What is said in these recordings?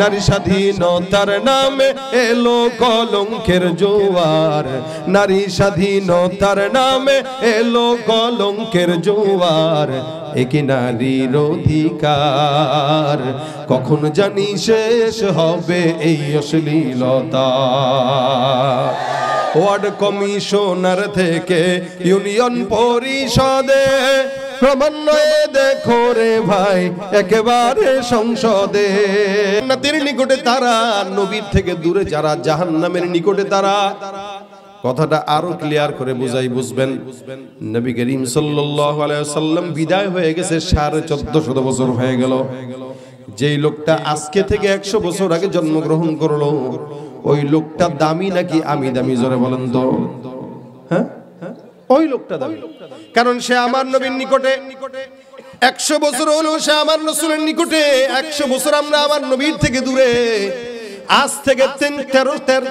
নারী স্বাধীনতার নামে এলো কলঙ্কের জোয়ার, নারী স্বাধীনতার নামে এলো কলঙ্কের জোয়ার, একি নারীর অধিকার কখন জানি শেষ হবে এই অশ্লীলতা। ওয়ার্ড কমিশনার থেকে ইউনিয়ন পরিষদে ক্রমান্বয়ে দেখো রে ভাই একেবারে সংসদে। জান্নাতের নিকটে তারা, নবীর থেকে দূরে যারা, জাহান্নামের নিকটে তারা। কথাটা আরো ক্লিয়ার করে বুঝাই বুঝবেন। নবী করিম সাল্লাল্লাহু আলাইহি ওয়াসাল্লাম বিদায় হয়ে গেছে 1450 বছর হয়ে গেল। যেই লোকটা আজকে থেকে 100 বছর আগে জন্মগ্রহণ করলো, ওই লোকটা দামি নাকি আমি দামি? জোরে বলেন তো। হ্যাঁ, ওই লোকটা দামি, কারণ সে আমার নবীর নিকটে 100 বছর হলো সে আমার রাসূলের নিকটে, 100 বছর আমরা আমার নবীর থেকে দূরে। আজ থেকে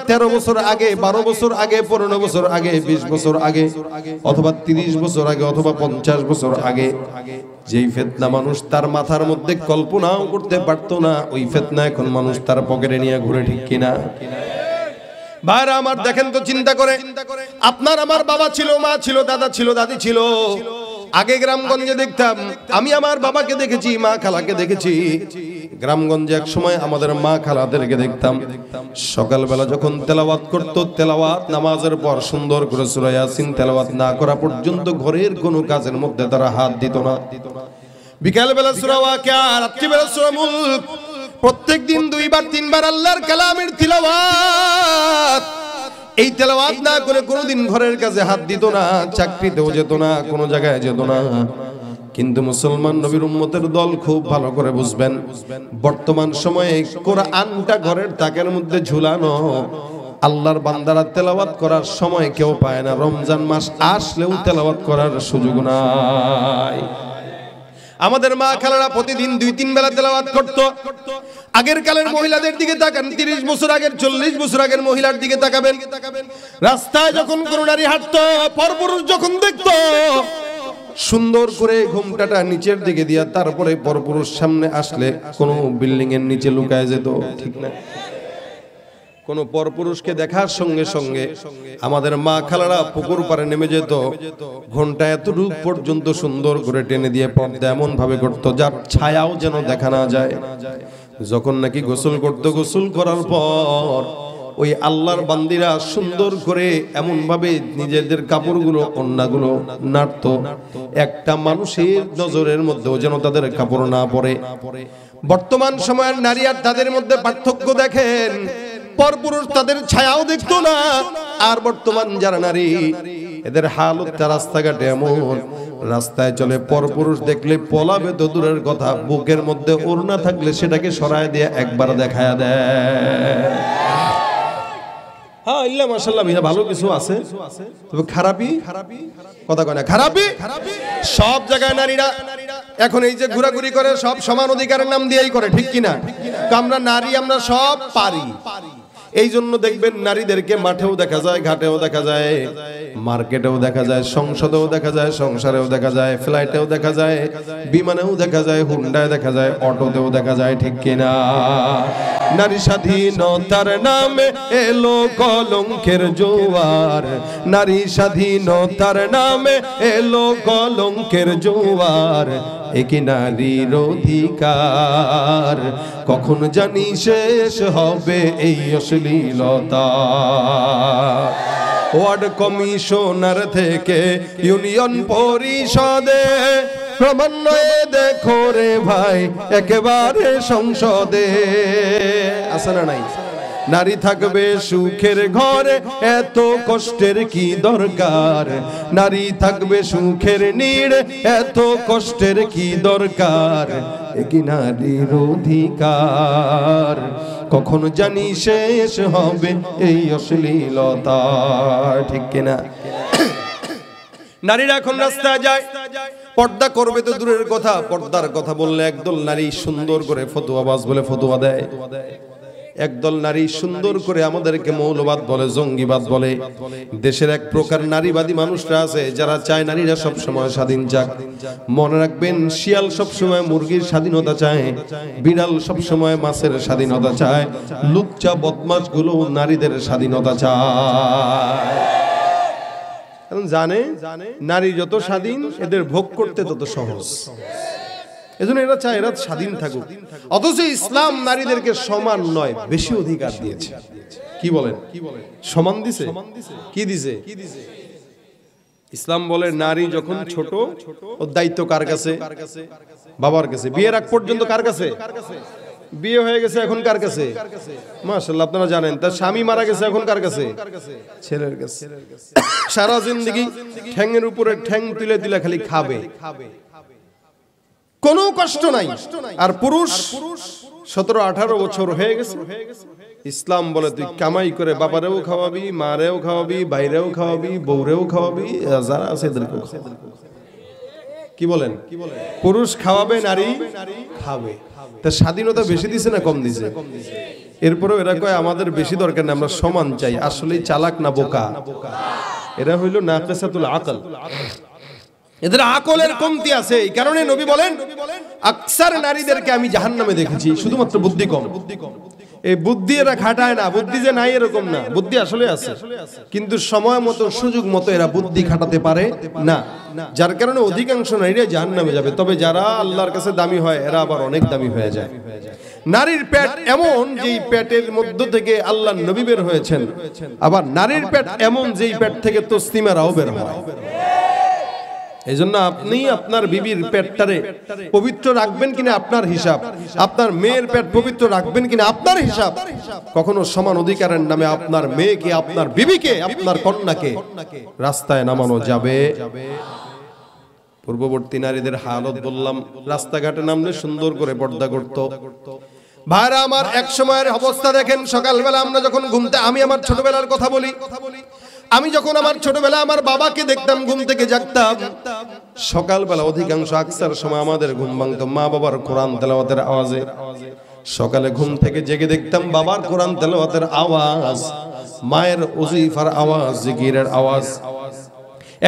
13 বছর আগে, 12 বছর আগে, 15 বছর আগে, 20 বছর আগে, অথবা 30 বছর আগে, অথবা 50 বছর আগে যেই ফিতনা মানুষ তার মাথার মধ্যে কল্পনাও করতে পারতো না, ওই ফিতনা এখন মানুষ তার পকেটে নিয়ে ঘুরে, ঠিক কিনা? ভাইরা আমার, দেখেন তো চিন্তা করে, আপনার আমার বাবা ছিল, মা ছিল, দাদা ছিল, দাদি ছিল। আগে গ্রামগঞ্জে দেখতাম, আমি আমার বাবাকে দেখেছি, মা খালাকে দেখেছি। গ্রামগঞ্জে এক সময় আমাদের মা খালাদেরকে দেখতাম সকালবেলা যখন তেলাওয়াত করতো, তেলাওয়াত নামাজের পর সুন্দর করে সূরা ইয়াসিন তেলাওয়াত না করা পর্যন্ত ঘরের কোনো কাজের মধ্যে তারা হাত দিত না। বিকালবেলা সূরা ওয়াকিয়া, রাত্রিবেলা সূরা মুলক, প্রত্যেকদিন 2 বার 3 বার আল্লাহর কালামের তিলাওয়াত। এই তেলাওয়াত না করে কোনোদিন ঘরের কাজে হাত দিত না, চাকরিতেও যেত না, কোনো জায়গায় যেত না। কিন্তু মুসলমান নবীর উম্মতের দল খুব ভালো করে বুঝবেন, বর্তমান সময়ে কোরআনটা ঘরের তাকের মধ্যে ঝুলানো, আল্লাহর বান্দারা তেলাওয়াত করার সময় কেউ পায় না। রমজান মাস আসলেও তেলাওয়াত করার সুযোগ নাই। আমাদের মা খালারা প্রতিদিন 2-3 বেলা তেলাওয়াত করত। আগের কালের মহিলাদের দিকে তাকান, 30 বছর আগের, 40 বছর আগের মহিলার দিকে তাকাবেন। রাস্তায় যখন কোন নারী হাঁটতো, পরপুরুষ যখন দেখতো, সুন্দর করে ঘোমটাটা নিচের দিকে দিয়া তারপরে পরপুরুষ সামনে আসলে কোন বিল্ডিং এর নিচে লুকায় যেত, ঠিক না? কোন পরপুরুষকে দেখার সঙ্গে সঙ্গে আমাদের মা খালারা পুকুর পাড়ে নেমে যেত, ঘন্টা এতটুক পর্যন্ত সুন্দর করে টেনে দিয়ে পর্দা এমন ভাবে করত যার ছায়াও যেন দেখা না যায়। যখন নাকি গোসল করত, গোসল করার পর ওই আল্লাহর বান্দিরা সুন্দর করে এমন ভাবে নিজেদের কাপড়গুলো, ওন্নাগুলো নাড়ত, একটা মানুষের নজরের মধ্যেও যেন তাদের কাপড় না পড়ে। বর্তমান সময়ের নারী আর তাদের মধ্যে পার্থক্য দেখেন, পরপুরুষ তাদের ছায়াও দেখতো না। আর বর্তমান যারা নারী, এদের হালত রাস্তাঘাটে এমন, রাস্তায় চলে পরপুরুষ দেখলে পলাবে তো দূরের কথা, বুকের মধ্যে ওড়না থাকলে সেটাকে সরায় দিয়ে একবার দেখায়া দেয়। হ্যাঁ, ইল্লা মাশাআল্লাহ, ভালো কিছু আছে, তবে খারাপই কথা কয় না, খারাপই সব জায়গায়। নারীরা এখন এই যে ঘোরাঘুরি করে, সব সমান অধিকারের নাম দিয়েই করে, ঠিক কিনা? আমরা নারী, আমরা সব পারি। এই জন্য দেখবেন নারীদেরকে মাঠেও দেখা যায়, ঘাটেও দেখা যায়, মার্কেটেও দেখা যায়, সংসদেও দেখা যায়, সংসারেও দেখা যায়, ফ্লাইটেও দেখা যায়, বিমানেও দেখা যায়, হুন্ডায় দেখা যায়, অটোতেও দেখা যায়, ঠিক কিনা? নারী স্বাধীনতার নামে এলো কলঙ্কের জোয়ার, নারী স্বাধীনতার নামে এলো কলঙ্কের জোয়ার, একি নারীর অধিকার কখন জানি শেষ হবে এই অশ্লীলতা। ওয়ার্ড কমিশনার থেকে ইউনিয়ন পরিষদে ক্রমান্বয়ে দেখো রে ভাই একেবারে সংসদে। আছে না নাই? নারী থাকবে সুখের ঘরে, এত কষ্টের কি দরকার? নারী থাকবে সুখের নীড়ে, এত কষ্টের কি দরকার? একি নারীর অধিকার কখন জানি শেষ হবে এই অশ্লীলতা, ঠিক কিনা? নারীরা এখন রাস্তায় যায়, পর্দা করবে তো দূরের কথা, পর্দার কথা বললে একদল নারী সুন্দর করে ফতোয়াবাজ বলে ফতোয়া দেয়। একদল নারী সুন্দর করে আমাদেরকে মৌলবাদ বলে, জঙ্গিবাদ বলে। দেশের এক প্রকার নারীবাদী মানুষরা আছে যারা চায় নারীরা সব সময় স্বাধীন যাক। মনে রাখবেন, শিয়াল সব সময় মুরগির স্বাধীনতা চায়, বিড়াল সব সময় মাছের স্বাধীনতা চায়, লুচ্চা বদমাশ গুলো নারীদের স্বাধীনতা চায়। কারণ জানে নারী যত স্বাধীন এদের ভোগ করতে তত সহজ, এজন্য এরা চায় এরা স্বাধীন থাকুক। অথচ ইসলাম নারীদেরকে সমান নয়, বেশি অধিকার দিয়েছে। কি বলেন? সমান দিছে? কি দিছে? ইসলাম বলে নারী যখন ছোট, ওর দায়িত্ব কার কাছে? বাবার কাছে। বিয়ের আগ পর্যন্ত কার কাছে? বিয়ে হয়ে গেছে এখন কার কাছে? মাশাআল্লাহ, আপনারা জানেন তার স্বামী মারা গেছে এখন কার কাছে? ছেলের কাছে। সারা জিন্দেগি ঠ্যাংয়ের উপরে ঠ্যাং তুলে তুলে খালি খাবে, কোনো কষ্ট নাই। আর পুরুষ 17-18 বছর হয়ে গেছে, ইসলাম বলে তুই কামাই করে বাবারেও খাওয়াবি, মারেও খাওয়াবি, বাইরেও খাওয়াবি, বউরেও খাওয়াবি, যারা আছে এদেরকেও খাওয়াবি। কি বলেন? পুরুষ খাওয়াবে, নারী খাবে। তা স্বাধীনতা বেশি দিছে না কম দিছে? এরপরেও এরা কয় আমাদের বেশি দরকার না, আমরা সমান চাই। আসলে চালাক না বোকা? এরা হইল নাকিসাতুল আকল, এদের আকলের কমতি আছে। এই কারণে নবী বলেন আকসার নারীদেরকে আমি জাহান্নামে দেখেছি, শুধুমাত্র বুদ্ধি কম। এই বুদ্ধি এরা খাটায় না, বুদ্ধি যে নাই এরকম না, বুদ্ধি আসলে আছে, কিন্তু সময় মতো সুযোগ মতো এরা বুদ্ধি খাটাতে পারে না, যার কারণে অধিকাংশ নারীরা জাহান্নামে যাবে। তবে যারা আল্লাহর কাছে দামি হয় এরা আবার অনেক দামি হয়ে যায়। নারীর পেট এমন যেই পেটের মধ্য থেকে আল্লাহর নবী বের হয়েছেন, আবার নারীর পেট এমন যেই পেট থেকে তসলিমারাও বের হয়। এই জন্য আপনি আপনার বিবির পেটটারে পবিত্র রাখবেন কিনা আপনার হিসাব, আপনার মেয়ের পেট পবিত্র রাখবেন কিনা আপনার হিসাব। কখনো সমান অধিকারের নামে আপনার মেয়েকে, আপনার বিবিকে, আপনার কন্যাকে রাস্তায় নামানো যাবে? পূর্ববর্তী নারীদের হালত বললাম, রাস্তাঘাটে নামলে সুন্দর করে পর্দা করত। ভাইরা আমার, এক সময়ের অবস্থা দেখেন, সকালবেলা আমরা যখন ঘুমতে, আমি আমার ছোটবেলার কথা বলি, আমি যখন আমার ছোটবেলা আমার বাবাকে দেখতাম ঘুম থেকে জাগতাম, সকালবেলা অধিকাংশ আকসার সময় আমাদের ঘুম ভাঙতো মা বাবার কোরআন তেলাওয়াতের আওয়াজে। সকালে ঘুম থেকে জেগে দেখতাম বাবার কোরআন তেলাওয়াতের আওয়াজ, মায়ের ওজিফার আওয়াজ, জিকিরের আওয়াজ।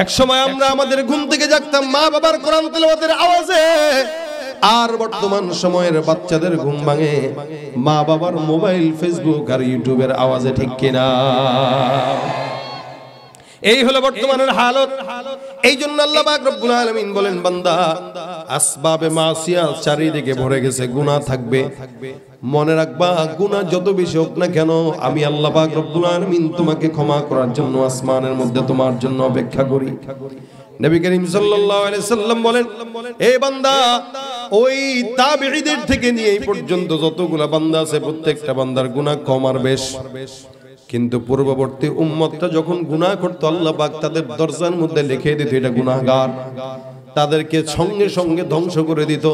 এক সময় আমরা আমাদের ঘুম থেকে জাগতাম মা বাবার কোরআন তেলাওয়াতের আওয়াজে, আর বর্তমান সময়ের বাচ্চাদের ঘুম ভাঙে মা বাবার মোবাইল, ফেসবুক আর ইউটিউবের আওয়াজে। ঠিক কিনা? এই হলো বর্তমানের হালত। এই জন্য আল্লাহ পাক রব্বুল আলামিন বলেন, বান্দা আসবাবে মাসিয়া চারিদিকে ভরে গেছে, গুনাহ থাকবে। মনে রাখবা, গুনাহ যত বেশি হোক না কেন, আমি আল্লাহ পাক রব্বুল আলামিন তোমাকে ক্ষমা করার জন্য আসমানের মধ্যে তোমার জন্য অপেক্ষা করি। নবী করিম সাল্লাল্লাহু আলাইহি সাল্লাম বলেন, এই বান্দা, ওই তাবেঈদের থেকে নিয়ে এই পর্যন্ত যতগুলা বান্দা আছে প্রত্যেকটা বান্দার গুনাহ কম আর বেশ। কিন্তু পূর্ববর্তী উম্মতটা যখন গুনাহ করত, আল্লাহ পাক তাদের দরজার মধ্যে লিখে দিত এটা গুনাহগার, তাদেরকে সঙ্গে সঙ্গে ধ্বংস করে দিত।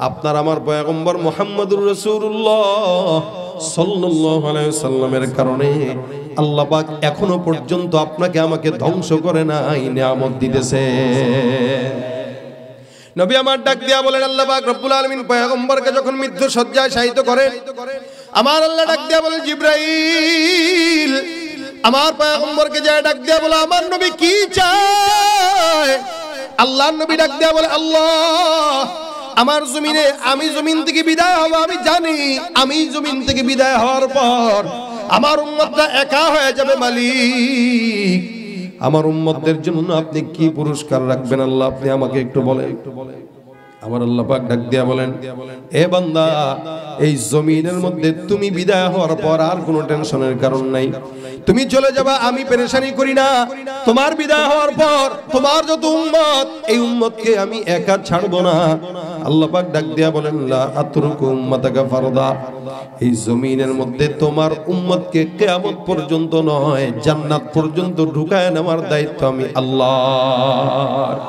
আপনার আমার পয়গম্বর মুহাম্মদুর রাসূলুল্লাহ সাল্লাল্লাহু আলাইহি ওয়াসাল্লামের কারণে আল্লাহ পাক এখনো পর্যন্ত আপনাকে আমাকে ধ্বংস করে নাই, নিয়ামত দিতেছে। নবী আমার ডাক দিয়া বলেন, আল্লাহ পাক রব্বুল আলামিন পয়গম্বরকে যখন মৃত্যু শয্যায় শায়িত করেন, আমার আল্লাহ ডাক দিয়া বলেন, জিবরাইল আমার পয়গম্বরকে যায় ডাক দিয়া বলে, আমার নবী কি চায়? আল্লাহর নবী ডাক দিয়া বলে, আল্লাহ আমার জমিনে, আমি জমিন থেকে বিদায় হব, আমি জানি আমি জমিন থেকে বিদায় হওয়ার পর আমার উম্মতটা একা হয়ে যাবে, মালিক আমার উম্মতদের জন্য আপনি কি পুরস্কার রাখবেন আল্লাহ, আপনি আমাকে একটু বলেন। আমার আল্লাহ পাক ডাক দিয়া বলেন, এ বান্দা, এই জমিনের মধ্যে তুমি বিদায় হওয়ার পর আর কোনো টেনশনের কারণ নাই, তুমি চলে যাবা, আমি পেরেশানি করি না। তোমার বিদায় হওয়ার পর তোমার যত উম্মত, এই উম্মতকে আমি একা ছাড়বো না। আল্লাহ পাক ডাক দিয়া বলেন, লা আতরুকু উম্মাতাকা ফারদা, এই জমিনের মধ্যে তোমার উম্মতকে কিয়ামত পর্যন্ত নয়, জান্নাত পর্যন্ত ঢুকায় নেওয়ার দায়িত্ব আমি আল্লাহর।